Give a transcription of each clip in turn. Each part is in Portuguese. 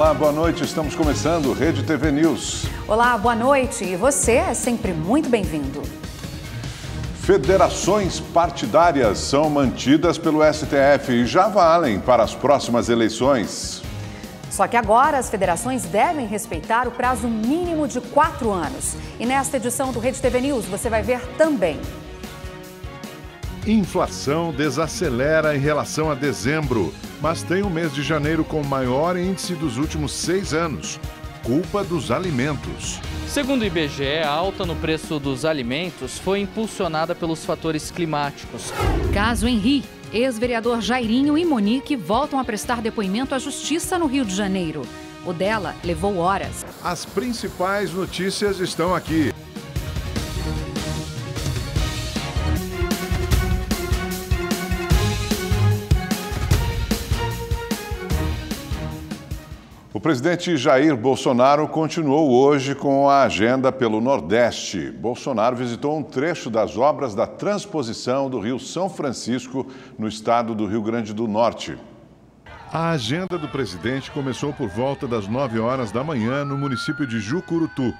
Olá, boa noite. Estamos começando Rede TV News. Olá, boa noite. E você é sempre muito bem-vindo. Federações partidárias são mantidas pelo STF e já valem para as próximas eleições. Só que agora as federações devem respeitar o prazo mínimo de 4 anos. E nesta edição do Rede TV News você vai ver também. Inflação desacelera em relação a dezembro, mas tem o mês de janeiro com o maior índice dos últimos 6 anos. Culpa dos alimentos. Segundo o IBGE, a alta no preço dos alimentos foi impulsionada pelos fatores climáticos. Caso Henri, ex-vereador Jairinho e Monique voltam a prestar depoimento à Justiça no Rio de Janeiro. O dela levou horas. As principais notícias estão aqui. O presidente Jair Bolsonaro continuou hoje com a agenda pelo Nordeste. Bolsonaro visitou um trecho das obras da transposição do Rio São Francisco, no estado do Rio Grande do Norte. A agenda do presidente começou por volta das 9 horas da manhã no município de Jucurutu.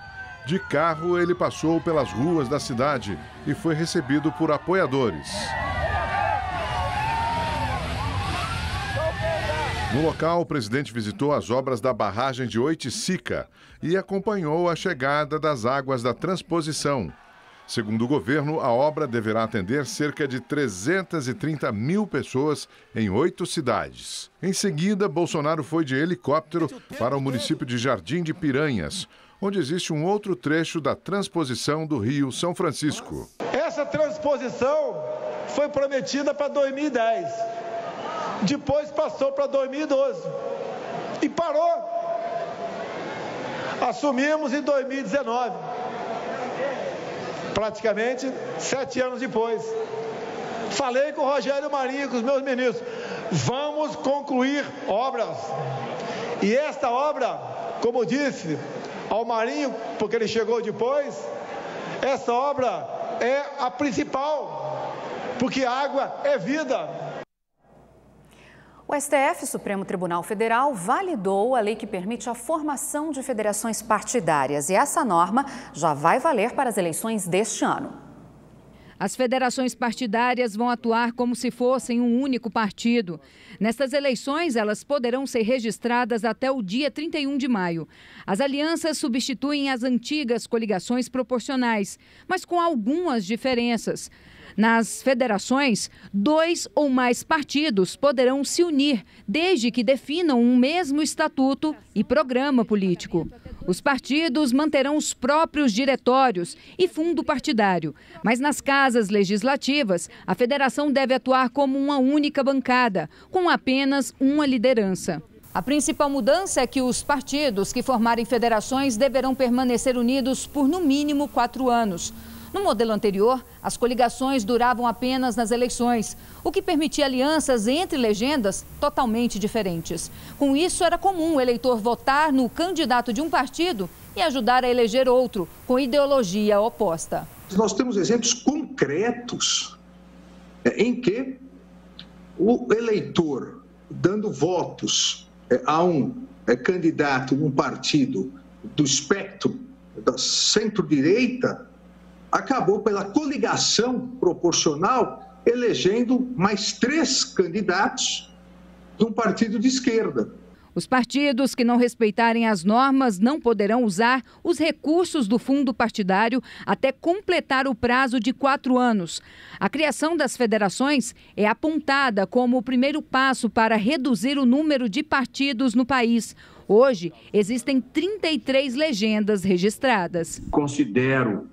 De carro, ele passou pelas ruas da cidade e foi recebido por apoiadores. No local, o presidente visitou as obras da barragem de Oiticica e acompanhou a chegada das águas da transposição. Segundo o governo, a obra deverá atender cerca de 330 mil pessoas em 8 cidades. Em seguida, Bolsonaro foi de helicóptero para o município de Jardim de Piranhas, onde existe um outro trecho da transposição do Rio São Francisco. Essa transposição foi prometida para 2010. Depois passou para 2012 e parou. Assumimos em 2019, praticamente 7 anos depois. Falei com o Rogério Marinho, com os meus ministros, vamos concluir obras. E esta obra, como disse ao Marinho, porque ele chegou depois, essa obra é a principal, porque água é vida. O STF, Supremo Tribunal Federal, validou a lei que permite a formação de federações partidárias e essa norma já vai valer para as eleições deste ano. As federações partidárias vão atuar como se fossem um único partido. Nestas eleições, elas poderão ser registradas até o dia 31 de maio. As alianças substituem as antigas coligações proporcionais, mas com algumas diferenças. Nas federações, 2 ou mais partidos poderão se unir, desde que definam um mesmo estatuto e programa político. Os partidos manterão os próprios diretórios e fundo partidário, mas nas casas legislativas, a federação deve atuar como uma única bancada, com apenas uma liderança. A principal mudança é que os partidos que formarem federações deverão permanecer unidos por no mínimo 4 anos. No modelo anterior, as coligações duravam apenas nas eleições, o que permitia alianças entre legendas totalmente diferentes. Com isso, era comum o eleitor votar no candidato de um partido e ajudar a eleger outro, com ideologia oposta. Nós temos exemplos concretos em que o eleitor, dando votos a um candidato, um partido do espectro da centro-direita, acabou pela coligação proporcional elegendo mais 3 candidatos de um partido de esquerda. Os partidos que não respeitarem as normas não poderão usar os recursos do fundo partidário até completar o prazo de 4 anos. A criação das federações é apontada como o primeiro passo para reduzir o número de partidos no país. Hoje, existem 33 legendas registradas. Considero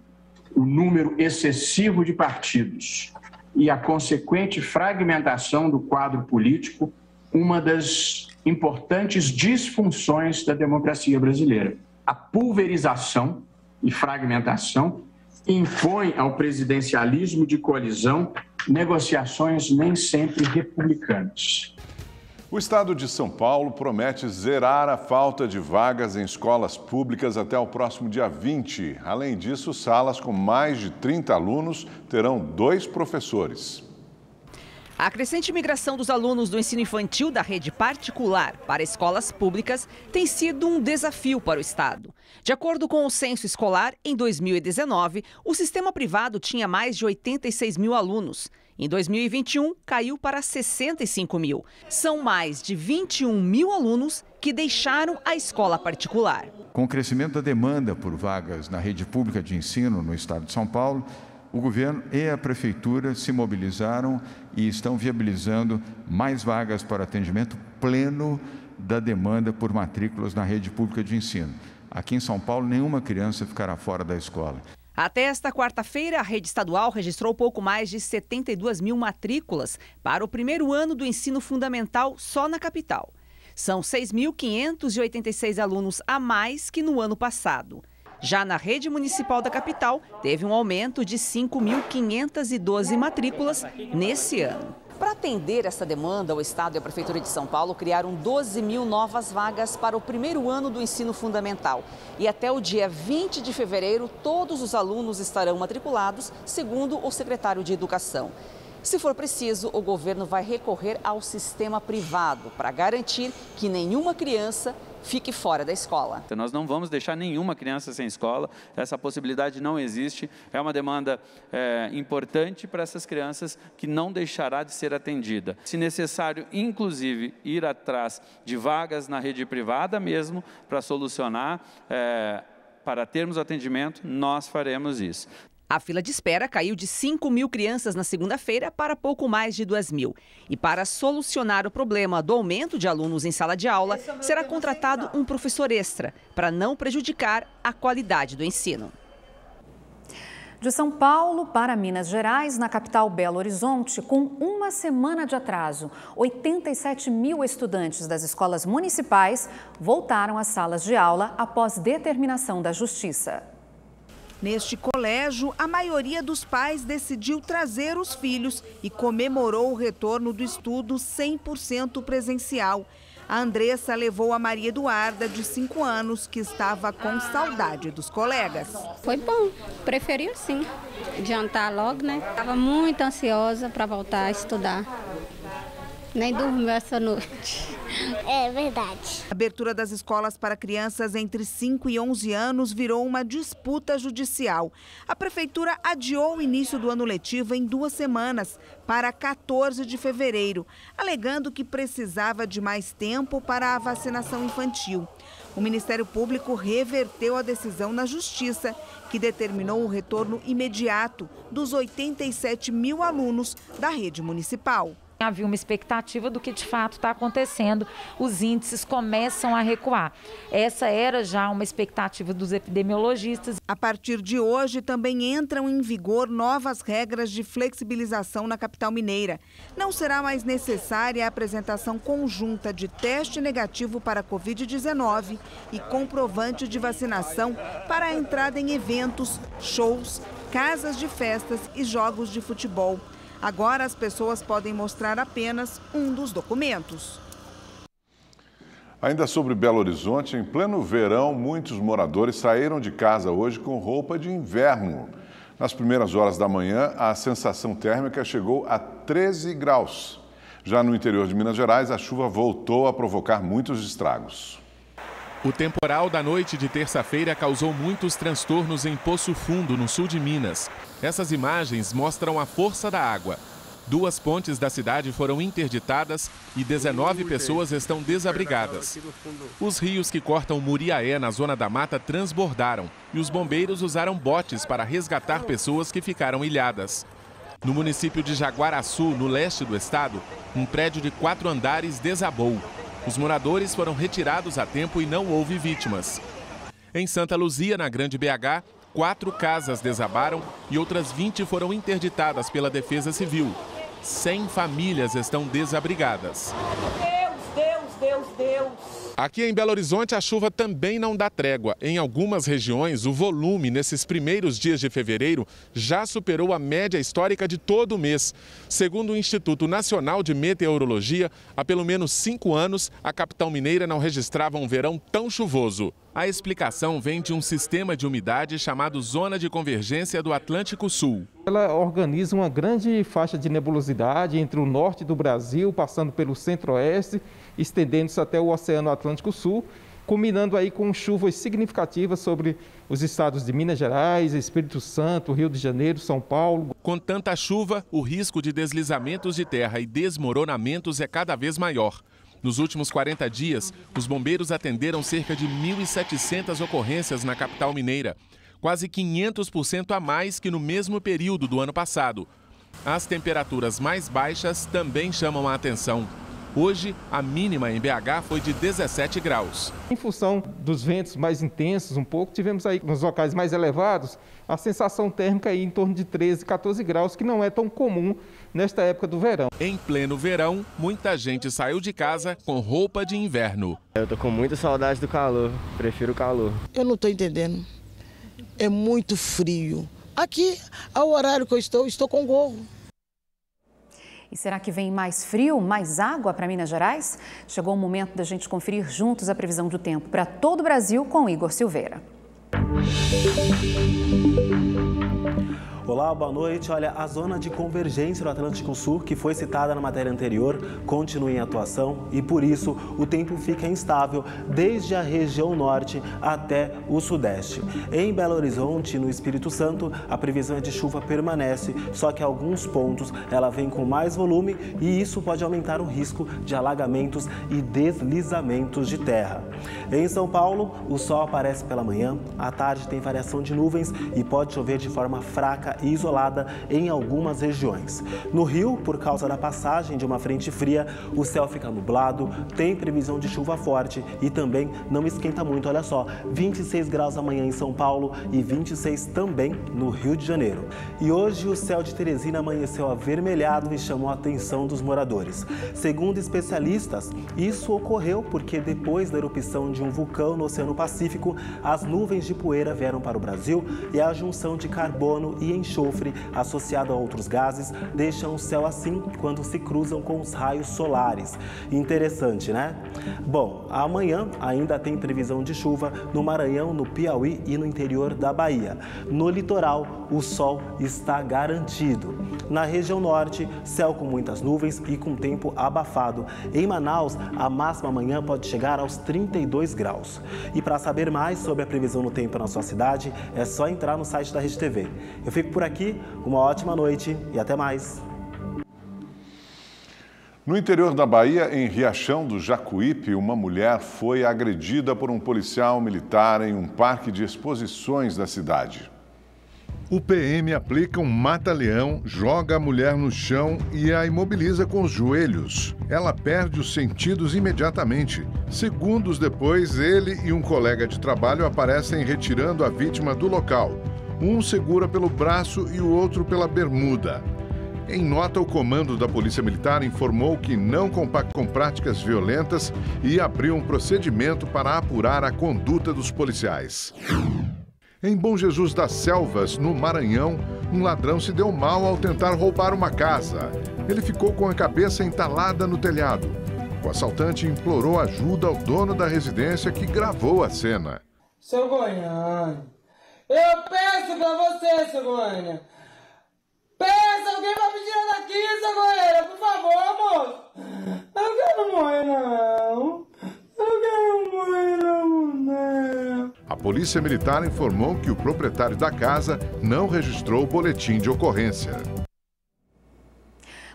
o número excessivo de partidos e a consequente fragmentação do quadro político uma das importantes disfunções da democracia brasileira. A pulverização e fragmentação impõe ao presidencialismo de coalizão negociações nem sempre republicanas. O estado de São Paulo promete zerar a falta de vagas em escolas públicas até o próximo dia 20. Além disso, salas com mais de 30 alunos terão 2 professores. A crescente migração dos alunos do ensino infantil da rede particular para escolas públicas tem sido um desafio para o Estado. De acordo com o censo escolar, em 2019, o sistema privado tinha mais de 86 mil alunos. Em 2021, caiu para 65 mil. São mais de 21 mil alunos que deixaram a escola particular. Com o crescimento da demanda por vagas na rede pública de ensino no estado de São Paulo, o governo e a prefeitura se mobilizaram e estão viabilizando mais vagas para atendimento pleno da demanda por matrículas na rede pública de ensino. Aqui em São Paulo, nenhuma criança ficará fora da escola. Até esta quarta-feira, a rede estadual registrou pouco mais de 72 mil matrículas para o primeiro ano do ensino fundamental só na capital. São 6.586 alunos a mais que no ano passado. Já na rede municipal da capital, teve um aumento de 5.512 matrículas nesse ano. Para atender essa demanda, o Estado e a Prefeitura de São Paulo criaram 12 mil novas vagas para o primeiro ano do ensino fundamental. E até o dia 20 de fevereiro, todos os alunos estarão matriculados, segundo o secretário de Educação. Se for preciso, o governo vai recorrer ao sistema privado para garantir que nenhuma criança fique fora da escola. Nós não vamos deixar nenhuma criança sem escola, essa possibilidade não existe, é uma demanda importante para essas crianças que não deixará de ser atendida. Se necessário, inclusive, ir atrás de vagas na rede privada mesmo para solucionar, para termos atendimento, nós faremos isso. A fila de espera caiu de 5 mil crianças na segunda-feira para pouco mais de 2 mil. E para solucionar o problema do aumento de alunos em sala de aula, será contratado um professor extra, para não prejudicar a qualidade do ensino. De São Paulo para Minas Gerais, na capital Belo Horizonte, com uma semana de atraso, 87 mil estudantes das escolas municipais voltaram às salas de aula após determinação da Justiça. Neste colégio, a maioria dos pais decidiu trazer os filhos e comemorou o retorno do estudo 100% presencial. A Andressa levou a Maria Eduarda, de 5 anos, que estava com saudade dos colegas. Foi bom, preferi sim, adiantar logo, né? Estava muito ansiosa para voltar a estudar. Nem dormiu essa noite. É verdade. A abertura das escolas para crianças entre 5 e 11 anos virou uma disputa judicial. A prefeitura adiou o início do ano letivo em 2 semanas, para 14 de fevereiro, alegando que precisava de mais tempo para a vacinação infantil. O Ministério Público reverteu a decisão na Justiça, que determinou o retorno imediato dos 87 mil alunos da rede municipal. Havia uma expectativa do que de fato está acontecendo, os índices começam a recuar. Essa era já uma expectativa dos epidemiologistas. A partir de hoje também entram em vigor novas regras de flexibilização na capital mineira. Não será mais necessária a apresentação conjunta de teste negativo para a Covid-19 e comprovante de vacinação para a entrada em eventos, shows, casas de festas e jogos de futebol. Agora as pessoas podem mostrar apenas um dos documentos. Ainda sobre Belo Horizonte, em pleno verão, muitos moradores saíram de casa hoje com roupa de inverno. Nas primeiras horas da manhã, a sensação térmica chegou a 13 graus. Já no interior de Minas Gerais, a chuva voltou a provocar muitos estragos. O temporal da noite de terça-feira causou muitos transtornos em Poço Fundo, no sul de Minas. Essas imagens mostram a força da água. 2 pontes da cidade foram interditadas e 19 pessoas estão desabrigadas. Os rios que cortam Muriaé, na zona da mata, transbordaram e os bombeiros usaram botes para resgatar pessoas que ficaram ilhadas. No município de Jaguaraçu, no leste do estado, um prédio de 4 andares desabou. Os moradores foram retirados a tempo e não houve vítimas. Em Santa Luzia, na Grande BH, 4 casas desabaram e outras 20 foram interditadas pela Defesa Civil. 100 famílias estão desabrigadas. Deus. Aqui em Belo Horizonte, a chuva também não dá trégua. Em algumas regiões, o volume nesses primeiros dias de fevereiro já superou a média histórica de todo o mês. Segundo o Instituto Nacional de Meteorologia, há pelo menos 5 anos, a capital mineira não registrava um verão tão chuvoso. A explicação vem de um sistema de umidade chamado Zona de Convergência do Atlântico Sul. Ela organiza uma grande faixa de nebulosidade entre o norte do Brasil, passando pelo centro-oeste, estendendo-se até o Oceano Atlântico Sul, culminando aí com chuvas significativas sobre os estados de Minas Gerais, Espírito Santo, Rio de Janeiro, São Paulo. Com tanta chuva, o risco de deslizamentos de terra e desmoronamentos é cada vez maior. Nos últimos 40 dias, os bombeiros atenderam cerca de 1.700 ocorrências na capital mineira, quase 500% a mais que no mesmo período do ano passado. As temperaturas mais baixas também chamam a atenção. Hoje, a mínima em BH foi de 17 graus. Em função dos ventos mais intensos um pouco, tivemos aí nos locais mais elevados a sensação térmica aí em torno de 13, 14 graus, que não é tão comum nesta época do verão. Em pleno verão, muita gente saiu de casa com roupa de inverno. Eu tô com muita saudade do calor, prefiro o calor. Eu não estou entendendo, é muito frio. Aqui, ao horário que eu estou com gorro. E será que vem mais frio, mais água para Minas Gerais? Chegou o momento da gente conferir juntos a previsão do tempo para todo o Brasil com Igor Silveira. Olá, boa noite. Olha, a zona de convergência do Atlântico Sul, que foi citada na matéria anterior, continua em atuação e, por isso, o tempo fica instável desde a região norte até o sudeste. Em Belo Horizonte e no Espírito Santo, a previsão é de chuva permanece, só que em alguns pontos ela vem com mais volume e isso pode aumentar o risco de alagamentos e deslizamentos de terra. Em São Paulo, o sol aparece pela manhã, à tarde tem variação de nuvens e pode chover de forma fraca e isolada em algumas regiões. No Rio, por causa da passagem de uma frente fria, o céu fica nublado, tem previsão de chuva forte e também não esquenta muito, olha só, 26 graus amanhã em São Paulo e 26 também no Rio de Janeiro. E hoje o céu de Teresina amanheceu avermelhado e chamou a atenção dos moradores. Segundo especialistas, isso ocorreu porque depois da erupção de um vulcão no Oceano Pacífico, as nuvens de poeira vieram para o Brasil e a junção de carbono e enxofre associado a outros gases deixam o céu assim quando se cruzam com os raios solares. Interessante, né? Bom, amanhã ainda tem previsão de chuva no Maranhão, no Piauí e no interior da Bahia. No litoral, o sol está garantido. Na região norte, céu com muitas nuvens e com tempo abafado. Em Manaus, a máxima amanhã pode chegar aos 32 graus. E para saber mais sobre a previsão do tempo na sua cidade, é só entrar no site da Rede TV. Eu fico por aqui, uma ótima noite e até mais. No interior da Bahia, em Riachão do Jacuípe, uma mulher foi agredida por um policial militar em um parque de exposições da cidade. O PM aplica um mata-leão, joga a mulher no chão e a imobiliza com os joelhos. Ela perde os sentidos imediatamente. Segundos depois, ele e um colega de trabalho aparecem retirando a vítima do local. Um segura pelo braço e o outro pela bermuda. Em nota, o comando da Polícia Militar informou que não compacta com práticas violentas e abriu um procedimento para apurar a conduta dos policiais. Em Bom Jesus das Selvas, no Maranhão, um ladrão se deu mal ao tentar roubar uma casa. Ele ficou com a cabeça entalada no telhado. O assaltante implorou ajuda ao dono da residência, que gravou a cena. Seu Goiânia, eu peço pra você, seu Goiânia. Peça alguém pra me tirar daqui, seu Goiânia, por favor, moço. Eu não quero morrer, não. A Polícia Militar informou que o proprietário da casa não registrou o boletim de ocorrência.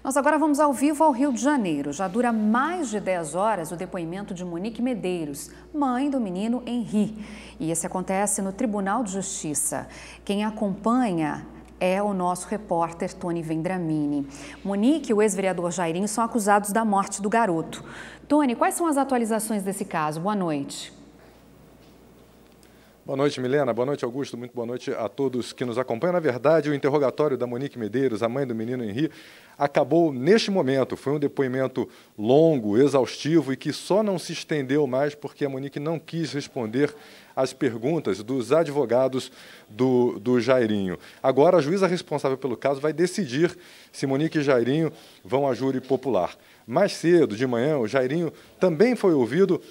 Nós agora vamos ao vivo ao Rio de Janeiro. Já dura mais de 10 horas o depoimento de Monique Medeiros, mãe do menino Henri. E esse acontece no Tribunal de Justiça. Quem acompanha é o nosso repórter Tony Vendramini. Monique e o ex-vereador Jairinho são acusados da morte do garoto. Tony, quais são as atualizações desse caso? Boa noite. Boa noite, Milena. Boa noite, Augusto. Muito boa noite a todos que nos acompanham. Na verdade, o interrogatório da Monique Medeiros, a mãe do menino Henri, acabou neste momento. Foi um depoimento longo, exaustivo e que só não se estendeu mais porque a Monique não quis responder às perguntas dos advogados do Jairinho. Agora, a juíza responsável pelo caso vai decidir se Monique e Jairinho vão a júri popular. Mais cedo, de manhã, o Jairinho também foi ouvido,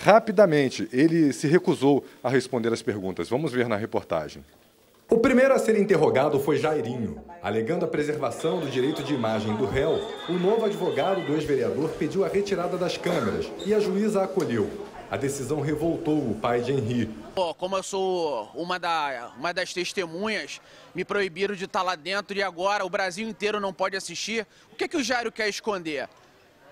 rapidamente, ele se recusou a responder as perguntas. Vamos ver na reportagem. O primeiro a ser interrogado foi Jairinho. Alegando a preservação do direito de imagem do réu, o novo advogado do ex-vereador pediu a retirada das câmeras e a juíza acolheu. A decisão revoltou o pai de Henri. Como eu sou uma das testemunhas, me proibiram de estar lá dentro e agora o Brasil inteiro não pode assistir. O que o Jairo quer esconder?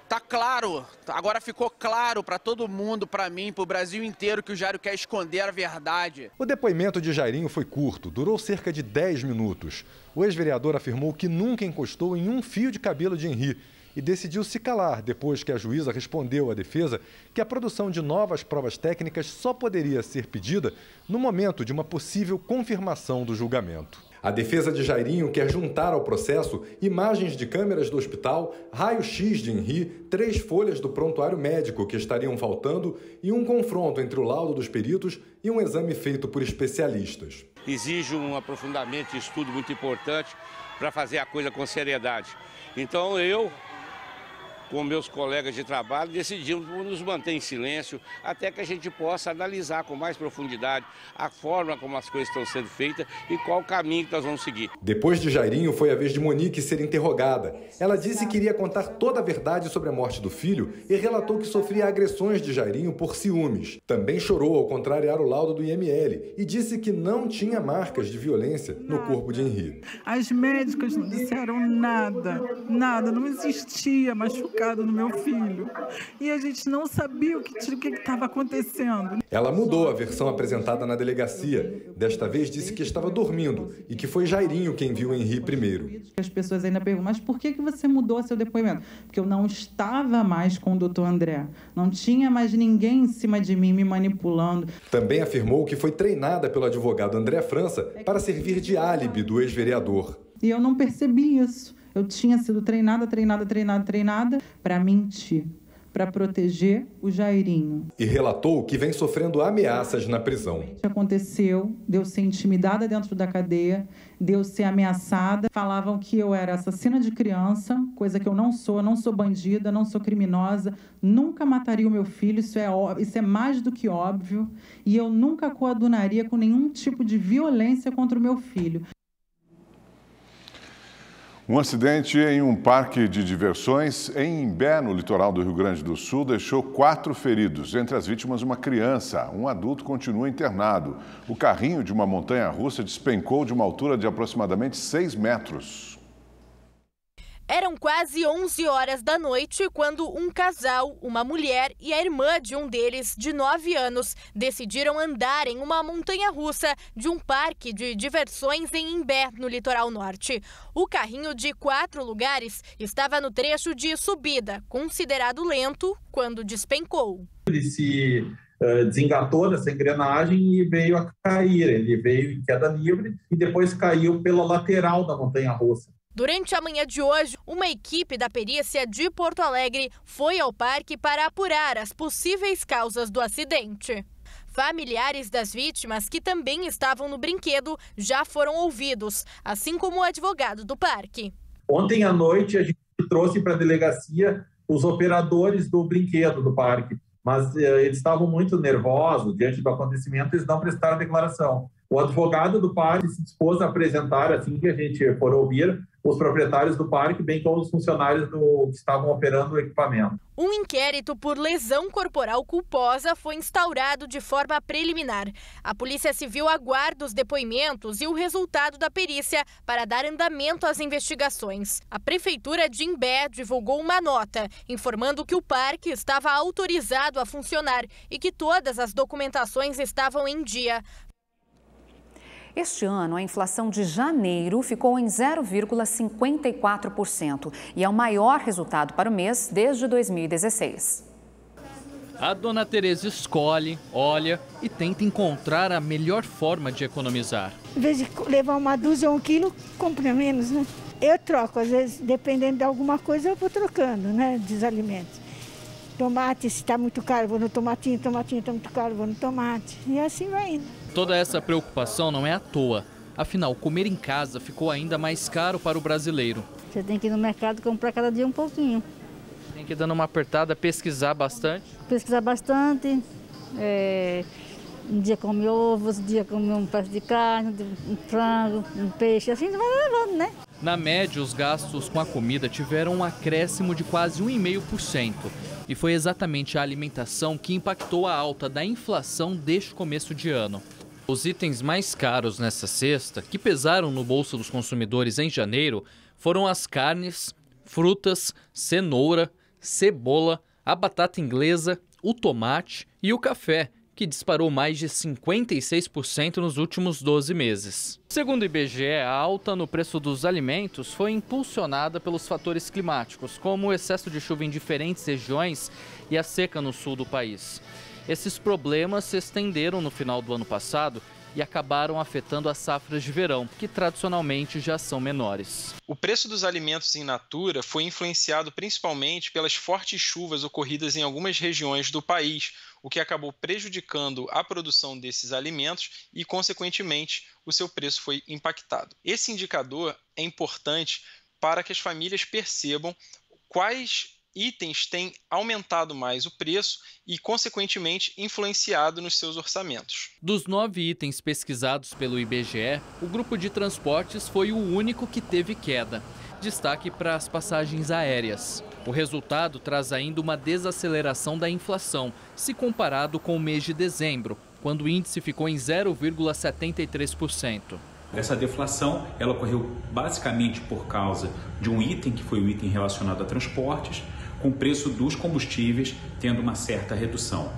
Tá claro, agora ficou claro para todo mundo, para mim, para o Brasil inteiro, que o Jairo quer esconder a verdade. O depoimento de Jairinho foi curto, durou cerca de 10 minutos. O ex-vereador afirmou que nunca encostou em um fio de cabelo de Henri e decidiu se calar depois que a juíza respondeu à defesa que a produção de novas provas técnicas só poderia ser pedida no momento de uma possível confirmação do julgamento. A defesa de Jairinho quer juntar ao processo imagens de câmeras do hospital, raio-x de Henri, 3 folhas do prontuário médico que estariam faltando e um confronto entre o laudo dos peritos e um exame feito por especialistas. Exige um aprofundamento de estudo muito importante para fazer a coisa com seriedade. Então eu, com meus colegas de trabalho, decidimos nos manter em silêncio até que a gente possa analisar com mais profundidade a forma como as coisas estão sendo feitas e qual o caminho que nós vamos seguir. Depois de Jairinho, foi a vez de Monique ser interrogada. Ela disse que iria contar toda a verdade sobre a morte do filho e relatou que sofria agressões de Jairinho por ciúmes. Também chorou ao contrariar o laudo do IML e disse que não tinha marcas de violência no corpo de Henri. As médicas não disseram nada, não existia machucado no meu filho. E a gente não sabia o que estava acontecendo. Ela mudou a versão apresentada na delegacia. Desta vez disse que estava dormindo e que foi Jairinho quem viu Henri primeiro. As pessoas ainda perguntam, mas por que você mudou seu depoimento? Porque eu não estava mais com o doutor André. Não tinha mais ninguém em cima de mim me manipulando. Também afirmou que foi treinada pelo advogado André França para servir de álibi do ex-vereador. E eu não percebi isso. Eu tinha sido treinada para mentir, para proteger o Jairinho. E relatou que vem sofrendo ameaças na prisão. Aconteceu, deu ser intimidada dentro da cadeia, deu ser ameaçada. Falavam que eu era assassina de criança, coisa que eu não sou bandida, não sou criminosa, nunca mataria o meu filho, isso é mais do que óbvio, e eu nunca coadunaria com nenhum tipo de violência contra o meu filho. Um acidente em um parque de diversões em Imbé, no litoral do Rio Grande do Sul, deixou 4 feridos. Entre as vítimas, uma criança. Um adulto continua internado. O carrinho de uma montanha-russa despencou de uma altura de aproximadamente 6 metros. Eram quase 11 horas da noite quando um casal, uma mulher e a irmã de um deles, de 9 anos, decidiram andar em uma montanha-russa de um parque de diversões em Imbé, no litoral norte. O carrinho de 4 lugares estava no trecho de subida, considerado lento, quando despencou. Ele se desengatou dessa engrenagem e veio a cair. Ele veio em queda livre e depois caiu pela lateral da montanha-russa. Durante a manhã de hoje, uma equipe da perícia de Porto Alegre foi ao parque para apurar as possíveis causas do acidente. Familiares das vítimas, que também estavam no brinquedo, já foram ouvidos, assim como o advogado do parque. Ontem à noite, a gente trouxe para a delegacia os operadores do brinquedo do parque, mas eles estavam muito nervosos diante do acontecimento, eles não prestaram declaração. O advogado do parque se dispôs a apresentar, assim que a gente for ouvir, os proprietários do parque, bem como os funcionários que estavam operando o equipamento. Um inquérito por lesão corporal culposa foi instaurado de forma preliminar. A Polícia Civil aguarda os depoimentos e o resultado da perícia para dar andamento às investigações. A Prefeitura de Imbé divulgou uma nota informando que o parque estava autorizado a funcionar e que todas as documentações estavam em dia. Este ano, a inflação de janeiro ficou em 0,54% e é o maior resultado para o mês desde 2016. A dona Tereza escolhe, olha e tenta encontrar a melhor forma de economizar. Em vez de levar uma dúzia ou 1 quilo, compra menos, né? Eu troco, às vezes, dependendo de alguma coisa, eu vou trocando, né, dos alimentos. Tomate, se está muito caro, vou no tomatinho, tomatinho está muito caro, vou no tomate. E assim vai indo. Toda essa preocupação não é à toa. Afinal, comer em casa ficou ainda mais caro para o brasileiro. Você tem que ir no mercado comprar cada dia um pouquinho. Tem que ir dando uma apertada, pesquisar bastante. Pesquisar bastante. Um dia come ovos, um dia come um pedaço de carne, um frango, um peixe, assim vai levando, né? Na média, os gastos com a comida tiveram um acréscimo de quase 1,5%. E foi exatamente a alimentação que impactou a alta da inflação deste começo de ano. Os itens mais caros nessa cesta, que pesaram no bolso dos consumidores em janeiro, foram as carnes, frutas, cenoura, cebola, a batata inglesa, o tomate e o café, que disparou mais de 56% nos últimos 12 meses. Segundo o IBGE, a alta no preço dos alimentos foi impulsionada pelos fatores climáticos, como o excesso de chuva em diferentes regiões e a seca no sul do país. Esses problemas se estenderam no final do ano passado e acabaram afetando as safras de verão, que tradicionalmente já são menores. O preço dos alimentos in natura foi influenciado principalmente pelas fortes chuvas ocorridas em algumas regiões do país, o que acabou prejudicando a produção desses alimentos e, consequentemente, o seu preço foi impactado. Esse indicador é importante para que as famílias percebam quais itens têm aumentado mais o preço e, consequentemente, influenciado nos seus orçamentos. Dos 9 itens pesquisados pelo IBGE, o grupo de transportes foi o único que teve queda. Destaque para as passagens aéreas. O resultado traz ainda uma desaceleração da inflação, se comparado com o mês de dezembro, quando o índice ficou em 0,73%. Essa deflação ela ocorreu basicamente por causa de um item que foi o item relacionado a transportes, com o preço dos combustíveis tendo uma certa redução.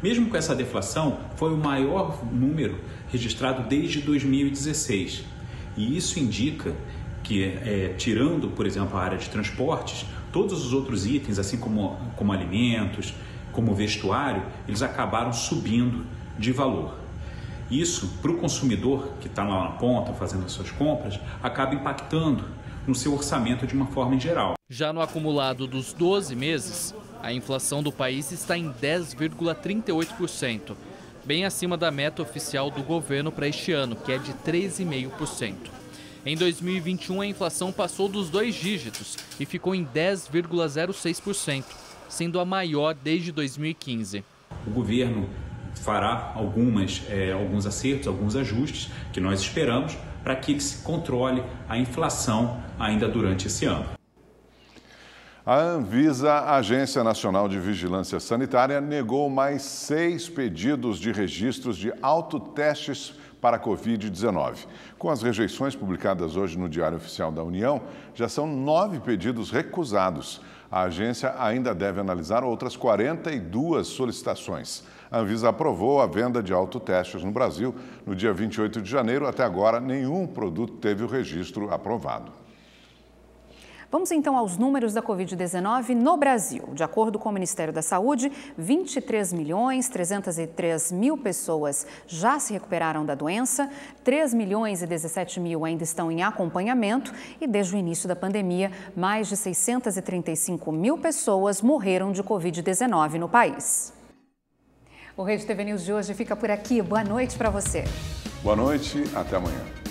Mesmo com essa deflação, foi o maior número registrado desde 2016. E isso indica que, tirando, por exemplo, a área de transportes, todos os outros itens, assim como alimentos, como vestuário, eles acabaram subindo de valor. Isso, para o consumidor que está lá na ponta fazendo as suas compras, acaba impactando no seu orçamento de uma forma em geral. Já no acumulado dos 12 meses, a inflação do país está em 10,38%, bem acima da meta oficial do governo para este ano, que é de 13,5%. Em 2021, a inflação passou dos 2 dígitos e ficou em 10,06%, sendo a maior desde 2015. O governo fará alguns acertos, alguns ajustes que nós esperamos para que se controle a inflação ainda durante esse ano. A Anvisa, a Agência Nacional de Vigilância Sanitária, negou mais 6 pedidos de registros de autotestes para a Covid-19. Com as rejeições publicadas hoje no Diário Oficial da União, já são 9 pedidos recusados. A agência ainda deve analisar outras 42 solicitações. A Anvisa aprovou a venda de autotestes no Brasil no dia 28 de janeiro. Até agora, nenhum produto teve o registro aprovado. Vamos então aos números da Covid-19 no Brasil. De acordo com o Ministério da Saúde, 23.303.000 pessoas já se recuperaram da doença, 3.017.000 ainda estão em acompanhamento e desde o início da pandemia, mais de 635.000 pessoas morreram de Covid-19 no país. O Rede TV News de hoje fica por aqui. Boa noite para você. Boa noite, até amanhã.